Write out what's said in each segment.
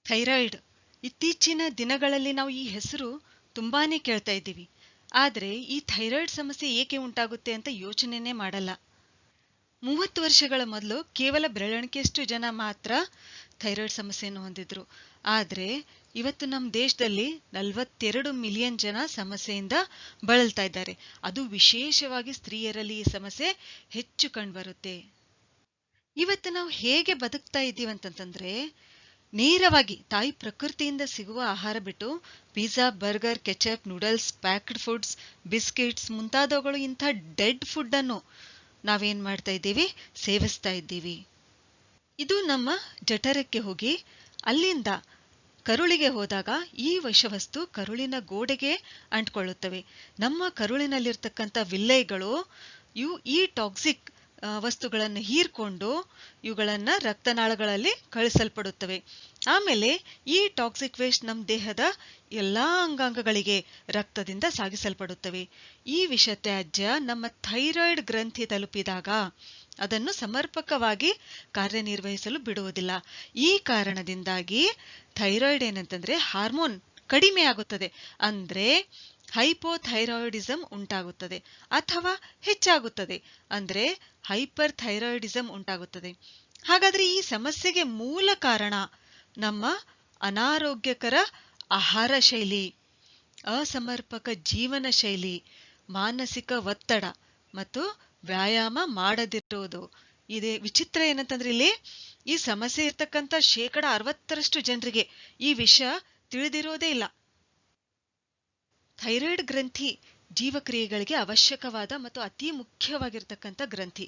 Thyroid ಇತ್ತೀಚಿನ ದಿನಗಳಲ್ಲಿ ನಾವು ಈ ಹೆಸರು ತುಂಬಾನೇ ಕೇಳ್ತಾ ಇದ್ದೀವಿ. ಆದರೆ ಈ ಥೈರಾಯ್ಡ್ ಸಮಸ್ಯೆ ಏಕೆ ಉಂಟಾಗುತ್ತೆ ಅಂತ ಯೋಚನೆನೇ ಮಾಡಲ್ಲ. 30 ವರ್ಷಗಳ ಮೊದಲು ಕೇವಲ ಬೆರಳೆಣಿಕೆಯಷ್ಟು ಜನ ಮಾತ್ರ ಥೈರಾಯ್ಡ್ ಸಮಸ್ಯೆಯನ್ನು ಹೊಂದಿದ್ರು. ಆದರೆ ಇವತ್ತು ನಮ್ಮ ದೇಶದಲ್ಲಿ 42 ಮಿಲಿಯನ್ ಜನ ಸಮಸ್ಯೆಯಿಂದ ಬಳಲ್ತಾ ಇದ್ದಾರೆ. ಅದು ವಿಶೇಷವಾಗಿ ಸ್ತ್ರೀಯರಲ್ಲಿ ಈ ಸಮಸ್ಯೆ ಹೆಚ್ಚು ಕಂಡುಬರುತ್ತೆ. ಇವತ್ತು ನಾವು ಹೇಗೆ ಬದುಕ್ತಾ ಇದ್ದೀವಂತಂದ್ರೆ, ನೇರವಾಗಿ ತಾಯಿ ಪ್ರಕೃತಿಯಿಂದ ಸಿಗುವ ಆಹಾರ ಬಿಟ್ಟು pizza, burger, ketchup, noodles, packed foods, biscuits ಮುಂತಾದವುಗಳು ಇಂಥ ಡೆಡ್ ಫುಡ್ ಅನ್ನು ನಾವೇನ್ ಮಾಡ್ತಾ ಇದ್ದೀವಿ, ಸೇವಿಸ್ತಾ ಇದ್ದೀವಿ. ಇದು ನಮ್ಮ ಜಠರಕ್ಕೆ ಹೋಗಿ ಅಲ್ಲಿಂದ ಕರುಳಿಗೆ ಹೋದಾಗ ಈ ವಿಷವಸ್ತು ಕರುಳಿನ ಗೋಡೆಗೆ ಅಂಟ್ಕೊಳ್ಳುತ್ತವೆ. ನಮ್ಮ ಕರುಳಿನಲ್ಲಿರ್ತಕ್ಕಂಥ ವಿಲ್ಲೈಗಳು ಈ ಟಾಕ್ಸಿಕ್ ವಸ್ತುಗಳನ್ನು ಹೀರ್ಕೊಂಡು ಇವುಗಳನ್ನ ರಕ್ತನಾಳಗಳಲ್ಲಿ ಕಳಿಸಲ್ಪಡುತ್ತವೆ. ಆಮೇಲೆ ಈ ಟಾಕ್ಸಿಕ್ ವೇಸ್ಟ್ ನಮ್ಮ ದೇಹದ ಎಲ್ಲಾ ಅಂಗಾಂಗಗಳಿಗೆ ರಕ್ತದಿಂದ ಸಾಗಿಸಲ್ಪಡುತ್ತವೆ. ಈ ವಿಷತ್ಯಾಜ್ಯ ನಮ್ಮ ಥೈರಾಯ್ಡ್ ಗ್ರಂಥಿ ತಲುಪಿದಾಗ ಅದನ್ನು ಸಮರ್ಪಕವಾಗಿ ಕಾರ್ಯನಿರ್ವಹಿಸಲು ಬಿಡುವುದಿಲ್ಲ. ಈ ಕಾರಣದಿಂದಾಗಿ ಥೈರಾಯ್ಡ್ ಏನಂತಂದ್ರೆ ಹಾರ್ಮೋನ್ ಕಡಿಮೆ ಆಗುತ್ತದೆ, ಅಂದ್ರೆ ಹೈಪೋಥೈರಾಯ್ಡಿಸಮ್ ಉಂಟಾಗುತ್ತದೆ ಅಥವಾ ಹೆಚ್ಚಾಗುತ್ತದೆ, ಅಂದ್ರೆ ಹೈಪರ್ ಥೈರಾಯ್ಡಿಸಮ್ ಉಂಟಾಗುತ್ತದೆ. ಹಾಗಾದ್ರೆ ಈ ಸಮಸ್ಯೆಗೆ ಮೂಲ ಕಾರಣ ನಮ್ಮ ಅನಾರೋಗ್ಯಕರ ಆಹಾರ ಶೈಲಿ, ಅಸಮರ್ಪಕ ಜೀವನ ಶೈಲಿ, ಮಾನಸಿಕ ಒತ್ತಡ ಮತ್ತು ವ್ಯಾಯಾಮ ಮಾಡದಿರುವುದು. ಇದೇ ವಿಚಿತ್ರ ಏನಂತಂದ್ರೆ, ಇಲ್ಲಿ ಈ ಸಮಸ್ಯೆ ಇರ್ತಕ್ಕಂಥ 60% ಜನರಿಗೆ ಈ ವಿಷಯ ತಿಳಿದಿರೋದೇ ಇಲ್ಲ. ಥೈರಾಯ್ಡ್ ಗ್ರಂಥಿ ಜೀವಕ್ರಿಯೆಗಳಿಗೆ ಅವಶ್ಯಕವಾದ ಮತ್ತು ಅತಿ ಮುಖ್ಯವಾಗಿರ್ತಕ್ಕಂಥ ಗ್ರಂಥಿ.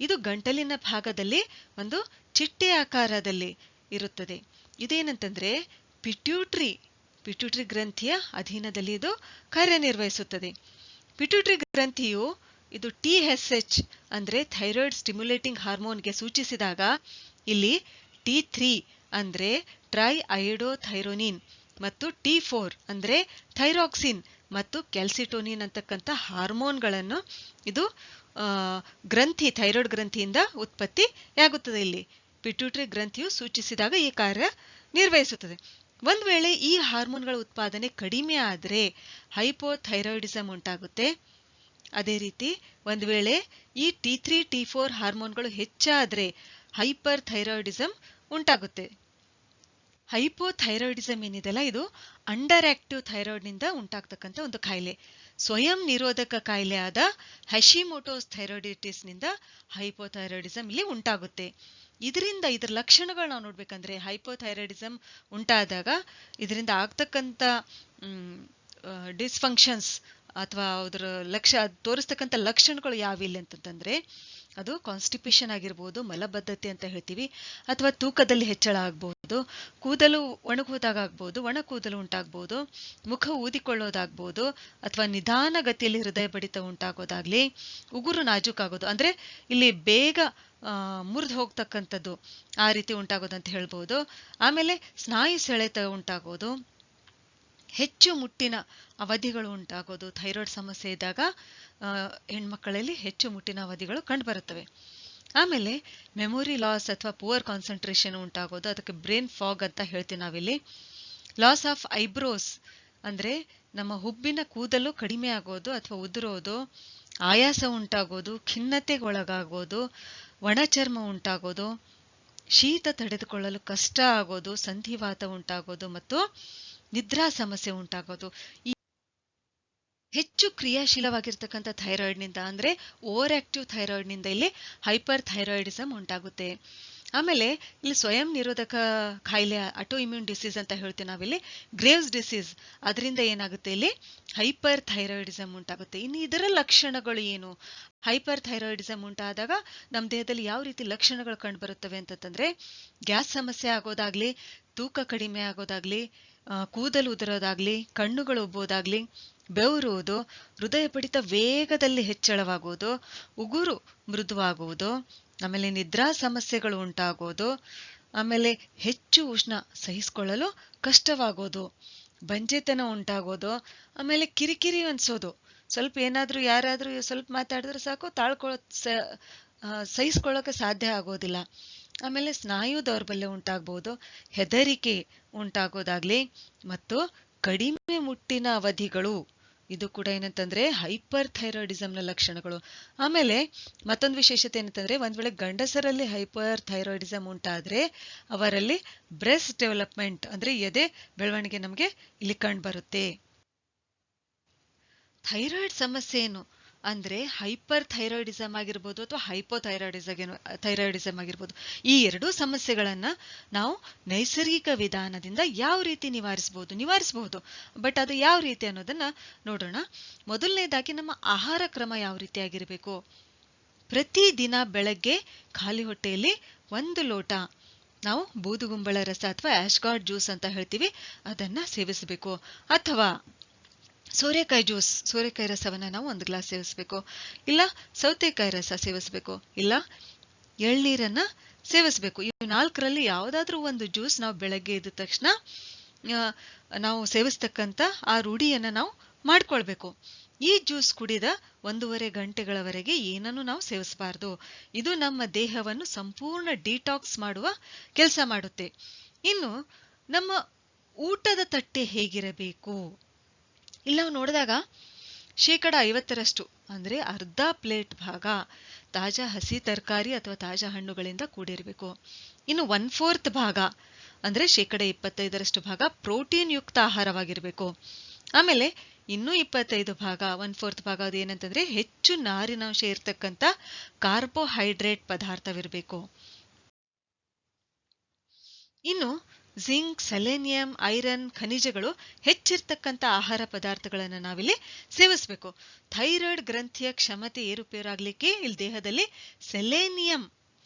ಇದು ಗಂಟಲಿನ ಭಾಗದಲ್ಲಿ ಒಂದು ಚಿಟ್ಟೆ ಆಕಾರದಲ್ಲಿ ಇರುತ್ತದೆ. ಇದೇನಂತಂದ್ರೆ ಪಿಟ್ಯೂಟರಿ ಗ್ರಂಥಿಯ ಅಧೀನದಲ್ಲಿ ಇದು ಕಾರ್ಯನಿರ್ವಹಿಸುತ್ತದೆ. ಪಿಟ್ಯೂಟರಿ ಗ್ರಂಥಿಯು ಇದು TSH ಅಂದ್ರೆ ಥೈರಾಯ್ಡ್ ಸ್ಟಿಮ್ಯುಲೇಟಿಂಗ್ ಹಾರ್ಮೋನ್ಗೆ ಸೂಚಿಸಿದಾಗ ಇಲ್ಲಿ T3 ಅಂದ್ರೆ ಟ್ರೈ ಅಯೋಡೋಥೈರೋನಿನ್ ಮತ್ತು T4 ಅಂದ್ರೆ ಥೈರಾಕ್ಸಿನ್ ಮತ್ತು ಕ್ಯಾಲ್ಸಿಟೋನಿನ್ ಅಂತಕ್ಕಂಥ ಹಾರ್ಮೋನ್ಗಳನ್ನು ಇದು ಥೈರಾಯ್ಡ್ ಗ್ರಂಥಿಯಿಂದ ಉತ್ಪತ್ತಿಯಾಗುತ್ತದೆ. ಇಲ್ಲಿ ಪಿಟ್ಯೂಟರಿ ಗ್ರಂಥಿಯು ಸೂಚಿಸಿದಾಗ ಈ ಕಾರ್ಯ ನಿರ್ವಹಿಸುತ್ತದೆ. ಒಂದ್ ವೇಳೆ ಈ ಹಾರ್ಮೋನ್ಗಳ ಉತ್ಪಾದನೆ ಕಡಿಮೆ ಆದರೆ ಹೈಪೋಥೈರಾಯ್ಡಿಸಮ್ ಉಂಟಾಗುತ್ತೆ. ಅದೇ ರೀತಿ ಒಂದ್ ವೇಳೆ ಈ T3, T4 ಹಾರ್ಮೋನ್ಗಳು ಹೆಚ್ಚಾದ್ರೆ ಹೈಪರ್ ಥೈರಾಯ್ಡಿಸಮ್ ಉಂಟಾಗುತ್ತೆ. ಹೈಪೋಥೈರಾಯ್ಡಿಸಮ್ ಏನಿದೆಲ್ಲ ಇದು ಅಂಡರ್ ಆಕ್ಟಿವ್ ಥೈರಾಯ್ಡ್ ನಿಂದ ಉಂಟಾಗ್ತಕ್ಕಂಥ ಒಂದು ಕಾಯಿಲೆ. ಸ್ವಯಂ ನಿರೋಧಕ ಕಾಯಿಲೆ ಆದ ಹಶಿಮೋಟೋಸ್ ಥೈರಾಯ್ಡಿಟಿಸ್ ನಿಂದ ಹೈಪೋಥೈರಾಯ್ಡಿಸಮ್ ಇಲ್ಲಿ ಉಂಟಾಗುತ್ತೆ. ಇದರ ಲಕ್ಷಣಗಳು ನಾವು ನೋಡ್ಬೇಕಂದ್ರೆ, ಹೈಪೋಥೈರಾಯ್ಡಿಸಮ್ ಉಂಟಾದಾಗ ಇದರಿಂದ ಆಗ್ತಕ್ಕಂಥ ಡಿಸ್ಫಂಕ್ಷನ್ಸ್ ಅಥವಾ ಅದರ ತೋರಿಸ್ತಕ್ಕಂಥ ಲಕ್ಷಣಗಳು ಯಾವಿಲ್ಲ ಅಂತಂದ್ರೆ, ಅದು ಕಾನ್ಸ್ಟಿಪೇಷನ್ ಆಗಿರ್ಬೋದು, ಮಲಬದ್ಧತೆ ಅಂತ ಹೇಳ್ತೀವಿ, ಅಥವಾ ತೂಕದಲ್ಲಿ ಹೆಚ್ಚಳ ಆಗ್ಬಹುದು, ಕೂದಲು ಒಣಗುವುದಾಗ ಆಗ್ಬಹುದು, ಒಣ ಕೂದಲು ಉಂಟಾಗ್ಬಹುದು, ಮುಖ ಊದಿಕೊಳ್ಳೋದಾಗ್ಬಹುದು, ಅಥವಾ ನಿಧಾನ ಗತಿಯಲ್ಲಿ ಹೃದಯ ಬಡಿತ ಉಂಟಾಗೋದಾಗ್ಲಿ, ಉಗುರು ನಾಜೂಕಾಗೋದು ಅಂದ್ರೆ ಇಲ್ಲಿ ಬೇಗ ಮುರಿದು ಹೋಗ್ತಕ್ಕಂಥದ್ದು ಆ ರೀತಿ ಉಂಟಾಗೋದು ಅಂತ ಹೇಳ್ಬೋದು. ಆಮೇಲೆ ಸ್ನಾಯು ಸೆಳೆತ ಉಂಟಾಗೋದು, ಹೆಚ್ಚು ಮುಟ್ಟಿನ ಅವಧಿಗಳು ಉಂಟಾಗೋದು. ಥೈರಾಯ್ಡ್ ಸಮಸ್ಯೆ ಇದ್ದಾಗ ಹೆಣ್ಮಕ್ಕಳಲ್ಲಿ ಹೆಚ್ಚು ಮುಟ್ಟಿನ ಅವಧಿಗಳು ಕಂಡುಬರುತ್ತವೆ. ಆಮೇಲೆ ಮೆಮೊರಿ ಲಾಸ್ ಅಥವಾ ಪುವರ್ ಕಾನ್ಸಂಟ್ರೇಷನ್ ಉಂಟಾಗೋದು, ಅದಕ್ಕೆ ಬ್ರೈನ್ ಫಾಗ್ ಅಂತ ಹೇಳ್ತೀವಿ ನಾವಿಲ್ಲಿ. ಲಾಸ್ ಆಫ್ ಐಬ್ರೋಸ್ ಅಂದ್ರೆ ನಮ್ಮ ಹುಬ್ಬಿನ ಕೂದಲು ಕಡಿಮೆ ಆಗೋದು ಅಥವಾ ಉದುರೋದು, ಆಯಾಸ ಉಂಟಾಗೋದು, ಖಿನ್ನತೆಗೊಳಗಾಗೋದು, ಒಣಚರ್ಮ ಉಂಟಾಗೋದು, ಶೀತ ತಡೆದುಕೊಳ್ಳಲು ಕಷ್ಟ ಆಗೋದು, ಸಂಧಿವಾತ ಉಂಟಾಗೋದು ಮತ್ತು ನಿದ್ರಾ ಸಮಸ್ಯೆ ಉಂಟಾಗೋದು. ಈ ಹೆಚ್ಚು ಕ್ರಿಯಾಶೀಲವಾಗಿರ್ತಕ್ಕಂಥ ಥೈರಾಯ್ಡ್ ನಿಂದ ಅಂದ್ರೆ ಓವರ್ ಆಕ್ಟಿವ್ ಥೈರಾಯ್ಡ್ ನಿಂದ ಇಲ್ಲಿ ಹೈಪರ್ ಥೈರಾಯ್ಡಿಸಮ್ ಉಂಟಾಗುತ್ತೆ. ಆಮೇಲೆ ಇಲ್ಲಿ ಸ್ವಯಂ ನಿರೋಧಕ ಕಾಯಿಲೆ, ಅಟೋ ಇಮ್ಯೂನ್ ಡಿಸೀಸ್ ಅಂತ ಹೇಳ್ತೀವಿ ನಾವಿಲ್ಲಿ, ಗ್ರೇವ್ಸ್ ಡಿಸೀಸ್, ಅದರಿಂದ ಏನಾಗುತ್ತೆ, ಇಲ್ಲಿ ಹೈಪರ್ ಥೈರಾಯ್ಡಿಸಮ್ ಉಂಟಾಗುತ್ತೆ. ಇನ್ನು ಇದರ ಲಕ್ಷಣಗಳು ಏನು? ಹೈಪರ್ ಥೈರಾಯ್ಡಿಸಮ್ ಉಂಟಾದಾಗ ನಮ್ಮ ದೇಹದಲ್ಲಿ ಯಾವ ರೀತಿ ಲಕ್ಷಣಗಳು ಕಂಡು ಬರುತ್ತವೆ ಅಂತಂದ್ರೆ, ಗ್ಯಾಸ್ ಸಮಸ್ಯೆ ಆಗೋದಾಗ್ಲಿ, ತೂಕ ಕಡಿಮೆ ಆಗೋದಾಗ್ಲಿ, ಕೂದಲು ಉದುರೋದಾಗ್ಲಿ, ಕಣ್ಣುಗಳು ಉಬ್ಬೋದಾಗ್ಲಿ, ಬೆವರುವುದು, ಹೃದಯ ಬಡಿತ ವೇಗದಲ್ಲಿ ಹೆಚ್ಚಳವಾಗುವುದು, ಉಗುರು ಮೃದುವಾಗುವುದು, ಆಮೇಲೆ ನಿದ್ರಾ ಸಮಸ್ಯೆಗಳು ಉಂಟಾಗೋದು, ಆಮೇಲೆ ಹೆಚ್ಚು ಉಷ್ಣ ಸಹಿಸಿಕೊಳ್ಳಲು ಕಷ್ಟವಾಗೋದು, ಬಂಜೆತನ ಉಂಟಾಗೋದು, ಆಮೇಲೆ ಕಿರಿಕಿರಿ ಅನ್ಸೋದು, ಸ್ವಲ್ಪ ಏನಾದ್ರೂ ಯಾರಾದ್ರೂ ಸ್ವಲ್ಪ ಮಾತಾಡಿದ್ರೆ ಸಾಕು ಸಹಿಸ್ಕೊಳ್ಳೋಕೆ ಸಾಧ್ಯ ಆಗೋದಿಲ್ಲ. ಆಮೇಲೆ ಸ್ನಾಯು ದೌರ್ಬಲ್ಯ ಉಂಟಾಗಬಹುದು, ಹೆದರಿಕೆ ಉಂಟಾಗೋದಾಗ್ಲಿ, ಮತ್ತು ಕಡಿಮೆ ಮುಟ್ಟಿನ ಅವಧಿಗಳು, ಇದು ಕೂಡ ಏನಂತಂದ್ರೆ ಹೈಪರ್ ಥೈರಾಯ್ಡಿಸಂನ ಲಕ್ಷಣಗಳು. ಆಮೇಲೆ ಮತ್ತೊಂದು ವಿಶೇಷತೆ ಏನಂತಂದ್ರೆ, ಒಂದ್ ವೇಳೆ ಗಂಡಸರಲ್ಲಿ ಹೈಪರ್ ಥೈರಾಯ್ಡಿಸಂ ಉಂಟಾದ್ರೆ ಅವರಲ್ಲಿ ಬ್ರೆಸ್ಟ್ ಡೆವಲಪ್ಮೆಂಟ್ ಅಂದ್ರೆ ಎದೆ ಬೆಳವಣಿಗೆ ನಮಗೆ ಇಲ್ಲಿ ಕಂಡು ಬರುತ್ತೆ. ಥೈರಾಯ್ಡ್ ಸಮಸ್ಯೆ ಏನು ಅಂದ್ರೆ ಹೈಪರ್ ಥೈರಾಯ್ಡಿಸಮ್ ಆಗಿರ್ಬೋದು ಅಥವಾ ಥೈರಾಯ್ಡಿಸಮ್ ಆಗಿರ್ಬೋದು. ಈ ಎರಡೂ ಸಮಸ್ಯೆಗಳನ್ನ ನಾವು ನೈಸರ್ಗಿಕ ವಿಧಾನದಿಂದ ಯಾವ ರೀತಿ ನಿವಾರಿಸಬಹುದು, ಬಟ್ ಅದು ಯಾವ ರೀತಿ ಅನ್ನೋದನ್ನ ನೋಡೋಣ. ಮೊದಲನೇದಾಗಿ ನಮ್ಮ ಆಹಾರ ಕ್ರಮ ಯಾವ ರೀತಿ ಆಗಿರಬೇಕು. ಪ್ರತಿದಿನ ಬೆಳಗ್ಗೆ ಖಾಲಿ ಹೊಟ್ಟೆಯಲ್ಲಿ 1 ಲೋಟ ನಾವು ಬೂದುಗುಂಬಳ ರಸ ಅಥವಾ ಆಶ್ಗಾರ್ಡ್ ಜ್ಯೂಸ್ ಅಂತ ಹೇಳ್ತೀವಿ, ಅದನ್ನ ಸೇವಿಸಬೇಕು. ಅಥವಾ ಸೋರೆಕಾಯಿ ರಸವನ್ನ ನಾವು 1 ಗ್ಲಾಸ್ ಸೇವಿಸಬೇಕು, ಇಲ್ಲ ಸೌತೆಕಾಯಿ ರಸ ಸೇವಿಸಬೇಕು, ಇಲ್ಲ ಎಳ್ನೀರನ್ನ ಸೇವಿಸಬೇಕು. ಇವು 4ರಲ್ಲಿ ಯಾವುದಾದ್ರೂ ಒಂದು ಜ್ಯೂಸ್ ನಾವು ಬೆಳಗ್ಗೆ ಎದ್ದ ತಕ್ಷಣ ನಾವು ಸೇವಿಸ್ತಕ್ಕಂಥ ಆ ರೂಢಿಯನ್ನ ನಾವು ಮಾಡ್ಕೊಳ್ಬೇಕು. ಈ ಜ್ಯೂಸ್ ಕುಡಿದ 1.5 ಗಂಟೆಗಳವರೆಗೆ ಏನನ್ನು ನಾವು ಸೇವಿಸಬಾರದು. ಇದು ನಮ್ಮ ದೇಹವನ್ನು ಸಂಪೂರ್ಣ ಡಿಟಾಕ್ಸ್ ಮಾಡುವ ಕೆಲಸ ಮಾಡುತ್ತೆ. ಇನ್ನು ನಮ್ಮ ಊಟದ ತಟ್ಟೆ ಹೇಗಿರಬೇಕು, ಇಲ್ಲಿ ನಾವು ನೋಡಿದಾಗ 50% ಅಂದ್ರೆ ಅರ್ಧ ಪ್ಲೇಟ್ ಭಾಗ ತಾಜಾ ಹಸಿ ತರಕಾರಿ ಅಥವಾ ತಾಜಾ ಹಣ್ಣುಗಳಿಂದ ಕೂಡಿರಬೇಕು. ಇನ್ನು 1/4 ಭಾಗ ಅಂದ್ರೆ 25% ಭಾಗ ಪ್ರೋಟೀನ್ ಯುಕ್ತ ಆಹಾರವಾಗಿರ್ಬೇಕು. ಆಮೇಲೆ ಇನ್ನು 25 ಭಾಗ 1/4 ಭಾಗ ಅದು ಏನಂತಂದ್ರೆ ಹೆಚ್ಚು ನಾರಿನಾಂಶ ಇರತಕ್ಕಂತ ಕಾರ್ಬೋಹೈಡ್ರೇಟ್ ಪದಾರ್ಥವಿರಬೇಕು. ಇನ್ನು ಜಿಂಕ್, ಸೆಲೆನಿಯಂ, ಐರನ್, ಖನಿಜಗಳು ಹೆಚ್ಚಿರ್ತಕ್ಕಂಥ ಆಹಾರ ಪದಾರ್ಥಗಳನ್ನು ನಾವಿಲ್ಲಿ ಸೇವಿಸಬೇಕು. ಥೈರಾಯ್ಡ್ ಗ್ರಂಥಿಯ ಕ್ಷಮತೆ ಏರುಪೇರಾಗ್ಲಿಕ್ಕೆ ಇಲ್ಲಿ ದೇಹದಲ್ಲಿ ಸೆಲೆನಿಯಂ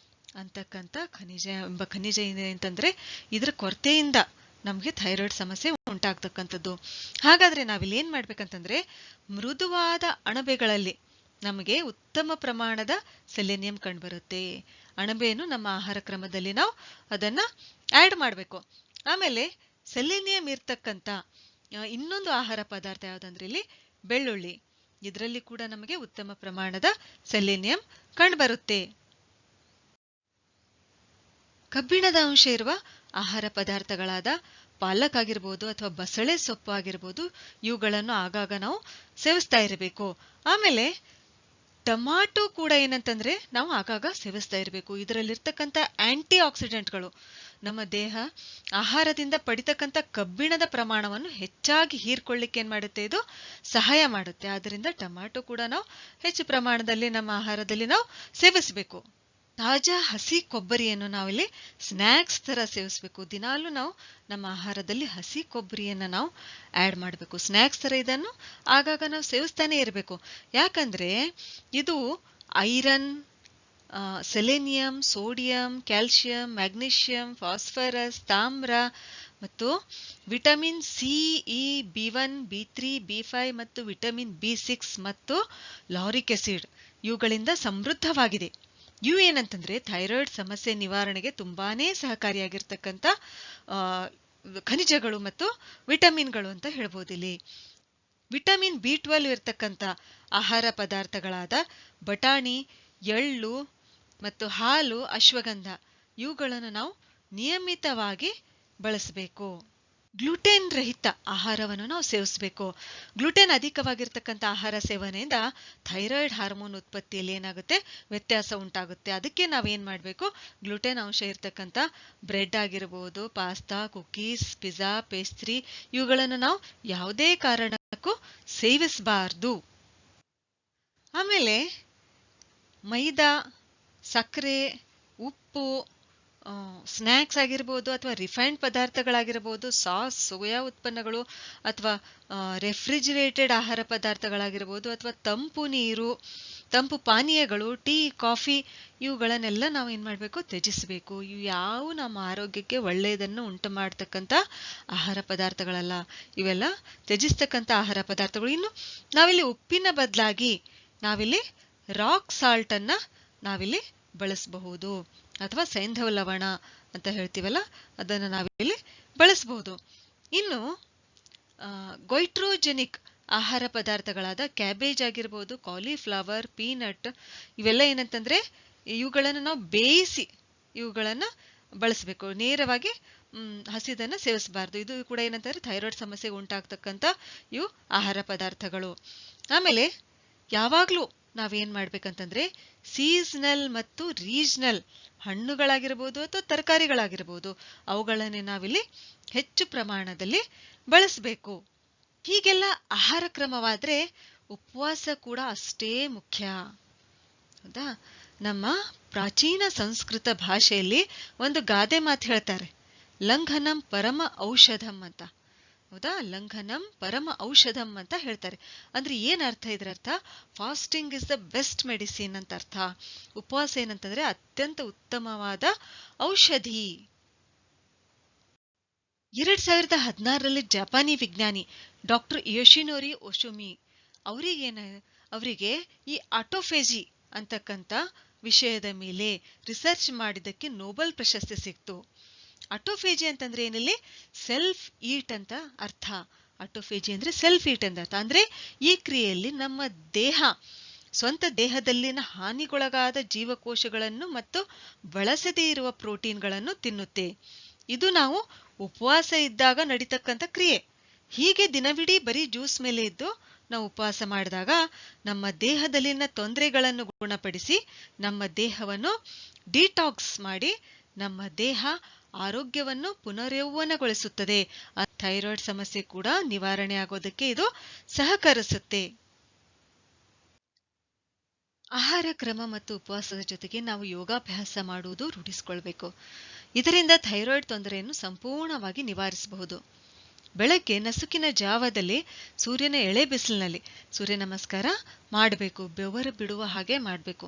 ಅಂತಕ್ಕಂಥ ಖನಿಜ ಇದೆ ಅಂತಂದ್ರೆ ಇದರ ಕೊರತೆಯಿಂದ ನಮಗೆ ಥೈರಾಯ್ಡ್ ಸಮಸ್ಯೆ ಉಂಟಾಗ್ತಕ್ಕಂಥದ್ದು. ಹಾಗಾದ್ರೆ ನಾವಿಲ್ಲಿ ಏನ್ ಮಾಡ್ಬೇಕಂತಂದ್ರೆ, ಮೃದುವಾದ ಅಣಬೆಗಳಲ್ಲಿ ನಮಗೆ ಉತ್ತಮ ಪ್ರಮಾಣದ ಸೆಲೆನಿಯಂ ಕಂಡುಬರುತ್ತೆ. ಅಣಬೆಯನ್ನು ನಮ್ಮ ಆಹಾರ ಕ್ರಮದಲ್ಲಿ ನಾವು ಅದನ್ನ ಆಡ್ ಮಾಡಬೇಕು. ಆಮೇಲೆ ಸೆಲೆನಿಯಂ ಇರ್ತಕ್ಕಂಥ ಇನ್ನೊಂದು ಆಹಾರ ಪದಾರ್ಥ ಯಾವುದಂದ್ರೆ ಇಲ್ಲಿ ಬೆಳ್ಳುಳ್ಳಿ. ಇದರಲ್ಲಿ ಕೂಡ ನಮಗೆ ಉತ್ತಮ ಪ್ರಮಾಣದ ಸೆಲೆನಿಯಂ ಕಂಡುಬರುತ್ತೆ. ಕಬ್ಬಿಣದ ಅಂಶ ಇರುವ ಆಹಾರ ಪದಾರ್ಥಗಳಾದ ಪಾಲಕ್ ಆಗಿರ್ಬೋದು ಅಥವಾ ಬಸಳೆ ಸೊಪ್ಪು ಆಗಿರ್ಬೋದು, ಇವುಗಳನ್ನು ಆಗಾಗ ನಾವು ಸೇವಿಸ್ತಾ ಇರಬೇಕು. ಆಮೇಲೆ ಟೊಮಾಟೊ ಕೂಡ ಏನಂತಂದ್ರೆ ನಾವು ಆಗಾಗ ಸೇವಿಸ್ತಾ ಇರಬೇಕು. ಇದರಲ್ಲಿರ್ತಕ್ಕಂಥ ಆಂಟಿ ಆಕ್ಸಿಡೆಂಟ್ಗಳು ನಮ್ಮ ದೇಹ ಆಹಾರದಿಂದ ಪಡಿತಕ್ಕಂಥ ಕಬ್ಬಿಣದ ಪ್ರಮಾಣವನ್ನು ಹೆಚ್ಚಾಗಿ ಹೀರ್ಕೊಳ್ಳಿಕ್ಕೆ ಏನ್ ಮಾಡುತ್ತೆ, ಇದು ಸಹಾಯ ಮಾಡುತ್ತೆ. ಆದ್ದರಿಂದ ಟೊಮಾಟೊ ಕೂಡ ನಾವು ಹೆಚ್ಚು ಪ್ರಮಾಣದಲ್ಲಿ ನಮ್ಮ ಆಹಾರದಲ್ಲಿ ನಾವು ಸೇವಿಸಬೇಕು. ತಾಜಾ ಹಸಿ ಕೊಬ್ಬರಿಯನ್ನು ನಾವಿಲ್ಲಿ ಸ್ನ್ಯಾಕ್ಸ್ ತರ ಸೇವಿಸಬೇಕು. ದಿನಾಲೂ ನಾವು ನಮ್ಮ ಆಹಾರದಲ್ಲಿ ಹಸಿ ಕೊಬ್ಬರಿಯನ್ನ ನಾವು ಆಡ್ ಮಾಡಬೇಕು. ಸ್ನ್ಯಾಕ್ಸ್ ತರ ಇದನ್ನು ಆಗಾಗ ನಾವು ಸೇವಿಸ್ತಾನೆ ಇರಬೇಕು. ಯಾಕಂದ್ರೆ ಇದು iron, selenium, sodium, calcium, magnesium, phosphorus, ತಾಮ್ರ ಮತ್ತು vitamin C, E, B1, B3, B5 ಮತ್ತು ವಿಟಮಿನ್ B6 ಮತ್ತು ಲಾರಿಕ್ ಆಸಿಡ್ ಇವುಗಳಿಂದ ಸಮೃದ್ಧವಾಗಿದೆ. ಇವು ಏನಂತಂದ್ರೆ ಥೈರಾಯ್ಡ್ ಸಮಸ್ಯೆ ನಿವಾರಣೆಗೆ ತುಂಬಾನೇ ಸಹಕಾರಿಯಾಗಿರ್ತಕ್ಕಂಥ ಖನಿಜಗಳು ಮತ್ತು ವಿಟಮಿನ್ಗಳು ಅಂತ ಹೇಳ್ಬೋದು. ಇಲ್ಲಿ ವಿಟಮಿನ್ B12 ಇರ್ತಕ್ಕಂಥ ಆಹಾರ ಪದಾರ್ಥಗಳಾದ ಬಟಾಣಿ, ಎಳ್ಳು ಮತ್ತು ಹಾಲು, ಅಶ್ವಗಂಧ ಇವುಗಳನ್ನು ನಾವು ನಿಯಮಿತವಾಗಿ ಬಳಸಬೇಕು. ಗ್ಲೂಟೆನ್ ರಹಿತ ಆಹಾರವನ್ನು ನಾವು ಸೇವಿಸಬೇಕು. ಗ್ಲೂಟೆನ್ ಅಧಿಕವಾಗಿರ್ತಕ್ಕಂಥ ಆಹಾರ ಸೇವನೆಯಿಂದ ಥೈರಾಯ್ಡ್ ಹಾರ್ಮೋನ್ ಉತ್ಪತ್ತಿಯಲ್ಲಿ ಏನಾಗುತ್ತೆ, ವ್ಯತ್ಯಾಸ ಉಂಟಾಗುತ್ತೆ. ಅದಕ್ಕೆ ನಾವೇನ್ ಮಾಡಬೇಕು, ಗ್ಲೂಟೆನ್ ಅಂಶ ಇರ್ತಕ್ಕಂಥ ಬ್ರೆಡ್ ಆಗಿರ್ಬೋದು, ಪಾಸ್ತಾ, ಕುಕೀಸ್, ಪಿಜ್ಜಾ, ಪೇಸ್ಟ್ರಿ ಇವುಗಳನ್ನು ನಾವು ಯಾವುದೇ ಕಾರಣಕ್ಕೂ ಸೇವಿಸಬಾರ್ದು. ಆಮೇಲೆ ಮೈದಾ, ಸಕ್ಕರೆ, ಉಪ್ಪು, ಸ್ನ್ಯಾಕ್ಸ್ ಆಗಿರ್ಬೋದು ಅಥವಾ ರಿಫೈನ್ಡ್ ಪದಾರ್ಥಗಳಾಗಿರ್ಬೋದು, ಸಾಸ್, ಸೋಯಾ ಉತ್ಪನ್ನಗಳು ಅಥವಾ ರೆಫ್ರಿಜಿರೇಟೆಡ್ ಆಹಾರ ಪದಾರ್ಥಗಳಾಗಿರ್ಬೋದು ಅಥವಾ ತಂಪು ನೀರು, ತಂಪು ಪಾನೀಯಗಳು, ಟೀ, ಕಾಫಿ ಇವುಗಳನ್ನೆಲ್ಲ ನಾವು ಏನ್ ಮಾಡಬೇಕು, ತ್ಯಜಿಸಬೇಕು. ಇವು ಯಾವ ನಮ್ಮ ಆರೋಗ್ಯಕ್ಕೆ ಒಳ್ಳೆಯದನ್ನು ಉಂಟು ಮಾಡತಕ್ಕಂಥ ಆಹಾರ ಪದಾರ್ಥಗಳಲ್ಲ. ಇವೆಲ್ಲ ತ್ಯಜಿಸ್ತಕ್ಕಂಥ ಆಹಾರ ಪದಾರ್ಥಗಳು. ಇನ್ನು ನಾವಿಲ್ಲಿ ಉಪ್ಪಿನ ಬದಲಾಗಿ ನಾವಿಲ್ಲಿ ರಾಕ್ ಸಾಲ್ಟ್ ಅನ್ನ ನಾವಿಲ್ಲಿ ಬಳಸಬಹುದು, ಅಥವಾ ಸೈಂಧವ ಲವಣ ಅಂತ ಹೇಳ್ತೀವಲ್ಲ ಅದನ್ನು ನಾವಿಲ್ಲಿ ಬಳಸಬಹುದು. ಇನ್ನು ಗೈಟ್ರೋಜೆನಿಕ್ ಆಹಾರ ಪದಾರ್ಥಗಳಾದ ಕ್ಯಾಬೇಜ್ ಆಗಿರ್ಬೋದು, ಕಾಲಿಫ್ಲವರ್, ಪೀನಟ್ ಇವೆಲ್ಲ ಏನಂತಂದ್ರೆ ಇವುಗಳನ್ನು ನಾವು ಬೇಯಿಸಿ ಇವುಗಳನ್ನ ಬಳಸಬೇಕು. ನೇರವಾಗಿ ಹಸಿದನ್ನ ಸೇವಿಸಬಾರ್ದು. ಇದು ಕೂಡ ಏನಂತಾರೆ ಥೈರಾಯ್ಡ್ ಸಮಸ್ಯೆಗೆ ಉಂಟಾಗ್ತಕ್ಕಂಥ ಇವು ಆಹಾರ ಪದಾರ್ಥಗಳು. ಆಮೇಲೆ ಯಾವಾಗ್ಲೂ ನಾವೇನ್ ಮಾಡ್ಬೇಕಂತಂದ್ರೆ ಸೀಸನಲ್ ಮತ್ತು ರೀಜನಲ್ ಹಣ್ಣುಗಳಾಗಿರ್ಬೋದು ಅಥವಾ ತರಕಾರಿಗಳಾಗಿರ್ಬೋದು ಅವುಗಳನ್ನೇ ನಾವಿಲ್ಲಿ ಹೆಚ್ಚು ಪ್ರಮಾಣದಲ್ಲಿ ಬಳಸಬೇಕು. ಹೀಗೆಲ್ಲ ಆಹಾರ ಕ್ರಮವಾದ್ರೆ ಉಪವಾಸ ಕೂಡ ಅಷ್ಟೇ ಮುಖ್ಯ. ಹೌದಾ? ನಮ್ಮ ಪ್ರಾಚೀನ ಸಂಸ್ಕೃತ ಭಾಷೆಯಲ್ಲಿ ಒಂದು ಗಾದೆ ಮಾತು ಹೇಳ್ತಾರೆ, ಲಂಘನಂ ಪರಮ ಔಷಧಂ ಅಂತ. ಹೌದಾ? ಲಂಘನಂ ಪರಮ ಔಷಧಂ ಅಂತ ಹೇಳ್ತಾರೆ. ಅಂದ್ರೆ ಏನ್ ಅರ್ಥ? ಇದ್ರ ಅರ್ಥ fasting is the best medicine ಅಂತ ಅರ್ಥ. ಉಪವಾಸ ಏನಂತಂದ್ರೆ ಅತ್ಯಂತ ಉತ್ತಮವಾದ ಔಷಧಿ. 2016ರಲ್ಲಿ ಜಪಾನಿ ವಿಜ್ಞಾನಿ ಡಾಕ್ಟರ್ ಯೋಶಿನೋರಿ ಒಶುಮಿ ಅವರಿಗೆ ಈ ಆಟೋಫೇಜಿ ಅಂತಕ್ಕಂಥ ವಿಷಯದ ಮೇಲೆ ರಿಸರ್ಚ್ ಮಾಡಿದ್ದಕ್ಕೆ ನೊಬೆಲ್ ಪ್ರಶಸ್ತಿ ಸಿಕ್ತು. ಆಟೋಫೇಜಿ ಅಂತಂದ್ರೆ ಏನಿಲ್ಲಿ ಸೆಲ್ಫ್ ಈಟ್ ಅಂತ ಅರ್ಥ. ಆಟೋಫೇಜಿ ಅಂದ್ರೆ ಸೆಲ್ಫ್ ಈಟ್ ಅಂತ ಅರ್ಥ. ಅಂದ್ರೆ ಈ ಕ್ರಿಯೆಯಲ್ಲಿ ನಮ್ಮ ದೇಹ ಸ್ವಂತ ದೇಹದಲ್ಲಿನ ಹಾನಿಗೊಳಗಾದ ಜೀವಕೋಶಗಳನ್ನು ಮತ್ತು ಬಳಸದೇ ಇರುವ ಪ್ರೋಟೀನ್ಗಳನ್ನು ತಿನ್ನುತ್ತೆ. ಇದು ನಾವು ಉಪವಾಸ ಇದ್ದಾಗ ನಡೀತಕ್ಕಂಥ ಕ್ರಿಯೆ. ಹೀಗೆ ದಿನವಿಡೀ ಬರೀ ಜ್ಯೂಸ್ ಮೇಲೆ ಇದ್ದು ನಾವು ಉಪವಾಸ ಮಾಡಿದಾಗ ನಮ್ಮ ದೇಹದಲ್ಲಿನ ತೊಂದರೆಗಳನ್ನು ಗುಣಪಡಿಸಿ ನಮ್ಮ ದೇಹವನ್ನು ಡಿಟಾಕ್ಸ್ ಮಾಡಿ ನಮ್ಮ ದೇಹ ಆರೋಗ್ಯವನ್ನು ಪುನರ್ಯೌವನಗೊಳಿಸುತ್ತದೆ. ಥೈರಾಯ್ಡ್ ಸಮಸ್ಯೆ ಕೂಡ ನಿವಾರಣೆ ಆಗೋದಕ್ಕೆ ಇದು ಸಹಕರಿಸುತ್ತೆ. ಆಹಾರ ಕ್ರಮ ಮತ್ತು ಉಪವಾಸದ ಜೊತೆಗೆ ನಾವು ಯೋಗಾಭ್ಯಾಸ ಮಾಡುವುದು ರೂಢಿಸಿಕೊಳ್ಬೇಕು. ಇದರಿಂದ ಥೈರಾಯ್ಡ್ ತೊಂದರೆಯನ್ನು ಸಂಪೂರ್ಣವಾಗಿ ನಿವಾರಿಸಬಹುದು. ಬೆಳಗ್ಗೆ ನಸುಕಿನ ಜಾವದಲ್ಲಿ ಸೂರ್ಯನ ಎಳೆ ಬಿಸಿಲಿನಲ್ಲಿ ಸೂರ್ಯ ನಮಸ್ಕಾರ ಮಾಡಬೇಕು. ಬೆವರು ಬಿಡುವ ಹಾಗೆ ಮಾಡಬೇಕು.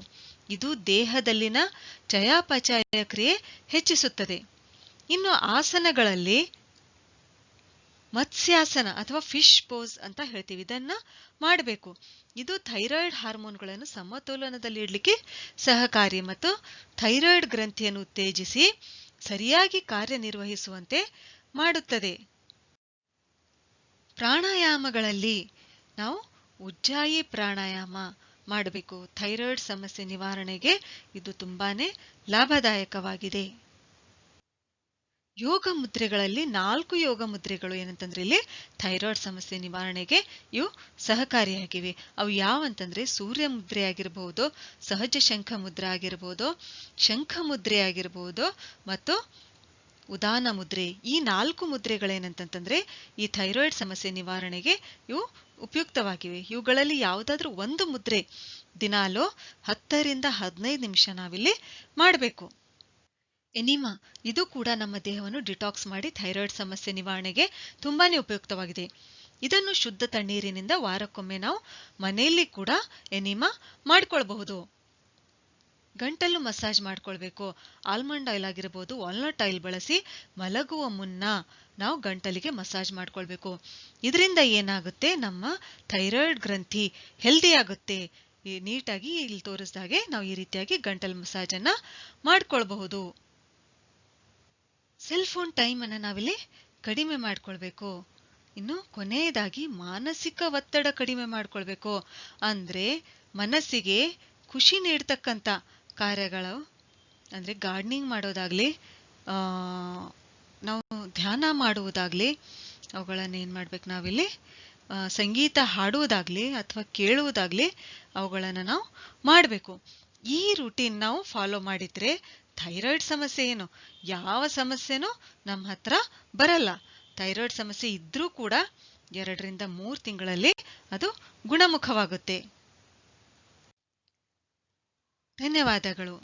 ಇದು ದೇಹದಲ್ಲಿನ ಚಯಾಪಚಯ ಕ್ರಿಯೆ ಹೆಚ್ಚಿಸುತ್ತದೆ. ಇನ್ನು ಆಸನಗಳಲ್ಲಿ ಮತ್ಸ್ಯಾಸನ ಅಥವಾ ಫಿಶ್ ಪೋಸ್ ಅಂತ ಹೇಳ್ತೀವಿ, ಇದನ್ನ ಮಾಡಬೇಕು. ಇದು ಥೈರಾಯ್ಡ್ ಹಾರ್ಮೋನ್ಗಳನ್ನು ಸಮತೋಲನದಲ್ಲಿ ಇಡ್ಲಿಕ್ಕೆ ಸಹಕಾರಿ ಮತ್ತು ಥೈರಾಯ್ಡ್ ಗ್ರಂಥಿಯನ್ನು ಉತ್ತೇಜಿಸಿ ಸರಿಯಾಗಿ ಕಾರ್ಯನಿರ್ವಹಿಸುವಂತೆ ಮಾಡುತ್ತದೆ. ಪ್ರಾಣಾಯಾಮಗಳಲ್ಲಿ ನಾವು ಉಜ್ಜಾಯಿ ಪ್ರಾಣಾಯಾಮ ಮಾಡಬೇಕು. ಥೈರಾಯ್ಡ್ ಸಮಸ್ಯೆ ನಿವಾರಣೆಗೆ ಇದು ತುಂಬಾನೇ ಲಾಭದಾಯಕವಾಗಿದೆ. ಯೋಗ ಮುದ್ರೆಗಳಲ್ಲಿ 4 ಯೋಗ ಮುದ್ರೆಗಳು ಏನಂತಂದ್ರೆ ಇಲ್ಲಿ ಥೈರಾಯ್ಡ್ ಸಮಸ್ಯೆ ನಿವಾರಣೆಗೆ ಇವು ಸಹಕಾರಿಯಾಗಿವೆ. ಅವು ಯಾವಂತಂದ್ರೆ ಸೂರ್ಯ ಮುದ್ರೆ ಆಗಿರಬಹುದು, ಸಹಜ ಶಂಖ ಮುದ್ರೆ ಆಗಿರಬಹುದು, ಶಂಖ ಮುದ್ರೆ ಆಗಿರಬಹುದು ಮತ್ತು ಉದಾನ ಮುದ್ರೆ. ಈ 4 ಮುದ್ರೆಗಳೇನಂತಂದ್ರೆ ಈ ಥೈರಾಯ್ಡ್ ಸಮಸ್ಯೆ ನಿವಾರಣೆಗೆ ಇವು ಉಪಯುಕ್ತವಾಗಿವೆ. ಇವುಗಳಲ್ಲಿ ಯಾವುದಾದ್ರೂ ಒಂದು ಮುದ್ರೆ ದಿನಾಲೂ 10 ರಿಂದ 15 ನಿಮಿಷ ನಾವಿಲ್ಲಿ ಮಾಡಬೇಕು. ಎನಿಮಾ ಇದು ಕೂಡ ನಮ್ಮ ದೇಹವನ್ನು ಡಿಟಾಕ್ಸ್ ಮಾಡಿ ಥೈರಾಯ್ಡ್ ಸಮಸ್ಯೆ ನಿವಾರಣೆಗೆ ತುಂಬಾನೇ ಉಪಯುಕ್ತವಾಗಿದೆ. ಇದನ್ನು ಶುದ್ಧ ತಣ್ಣೀರಿನಿಂದ ವಾರಕ್ಕೊಮ್ಮೆ ನಾವು ಮನೆಯಲ್ಲಿ ಕೂಡ ಎನಿಮಾ ಮಾಡ್ಕೊಳ್ಬಹುದು. ಗಂಟಲು ಮಸಾಜ್ ಮಾಡ್ಕೊಳ್ಬೇಕು. ಆಲ್ಮಂಡ್ ಆಯಿಲ್ ಆಗಿರಬಹುದು, ವಾಲ್ನಟ್ ಆಯಿಲ್ ಬಳಸಿ ಮಲಗುವ ಮುನ್ನ ನಾವು ಗಂಟಲಿಗೆ ಮಸಾಜ್ ಮಾಡ್ಕೊಳ್ಬೇಕು. ಇದರಿಂದ ಏನಾಗುತ್ತೆ, ನಮ್ಮ ಥೈರಾಯ್ಡ್ ಗ್ರಂಥಿ ಹೆಲ್ದಿ ಆಗುತ್ತೆ. ನೀಟಾಗಿ ಇಲ್ಲಿ ತೋರಿಸಿದಾಗೆ ನಾವು ಈ ರೀತಿಯಾಗಿ ಗಂಟಲು ಮಸಾಜ್ ಅನ್ನ ಮಾಡ್ಕೊಳ್ಬಹುದು. ಸೆಲ್ ಫೋನ್ ಟೈಮ್ ಅನ್ನ ನಾವಿಲ್ಲಿ ಕಡಿಮೆ ಮಾಡ್ಕೊಳ್ಬೇಕು. ಇನ್ನು ಕೊನೆಯದಾಗಿ ಮಾನಸಿಕ ಒತ್ತಡ ಕಡಿಮೆ ಮಾಡ್ಕೊಳ್ಬೇಕು. ಅಂದ್ರೆ ಮನಸ್ಸಿಗೆ ಖುಷಿ ನೀಡ್ತಕ್ಕಂಥ ಕಾರ್ಯಗಳು ಅಂದ್ರೆ ಗಾರ್ಡನಿಂಗ್ ಮಾಡೋದಾಗ್ಲಿ, ನಾವು ಧ್ಯಾನ ಮಾಡುವುದಾಗ್ಲಿ, ಅವುಗಳನ್ನ ಏನ್ ಮಾಡ್ಬೇಕು ನಾವಿಲ್ಲಿ ಸಂಗೀತ ಹಾಡುವುದಾಗ್ಲಿ ಅಥವಾ ಕೇಳುವುದಾಗ್ಲಿ ಅವುಗಳನ್ನ ನಾವು ಮಾಡಬೇಕು. ಈ ರೂಟೀನ್ ನಾವು ಫಾಲೋ ಮಾಡಿದ್ರೆ ಥೈರಾಯ್ಡ್ ಸಮಸ್ಯೆ ಏನು ಯಾವ ಸಮಸ್ಯೆನೂ ನಮ್ಮ ಹತ್ರ ಬರಲ್ಲ. ಥೈರಾಯ್ಡ್ ಸಮಸ್ಯೆ ಇದ್ರೂ ಕೂಡ 2 ರಿಂದ 3 ತಿಂಗಳಲ್ಲಿ ಅದು ಗುಣಮುಖವಾಗುತ್ತೆ. ಧನ್ಯವಾದಗಳು.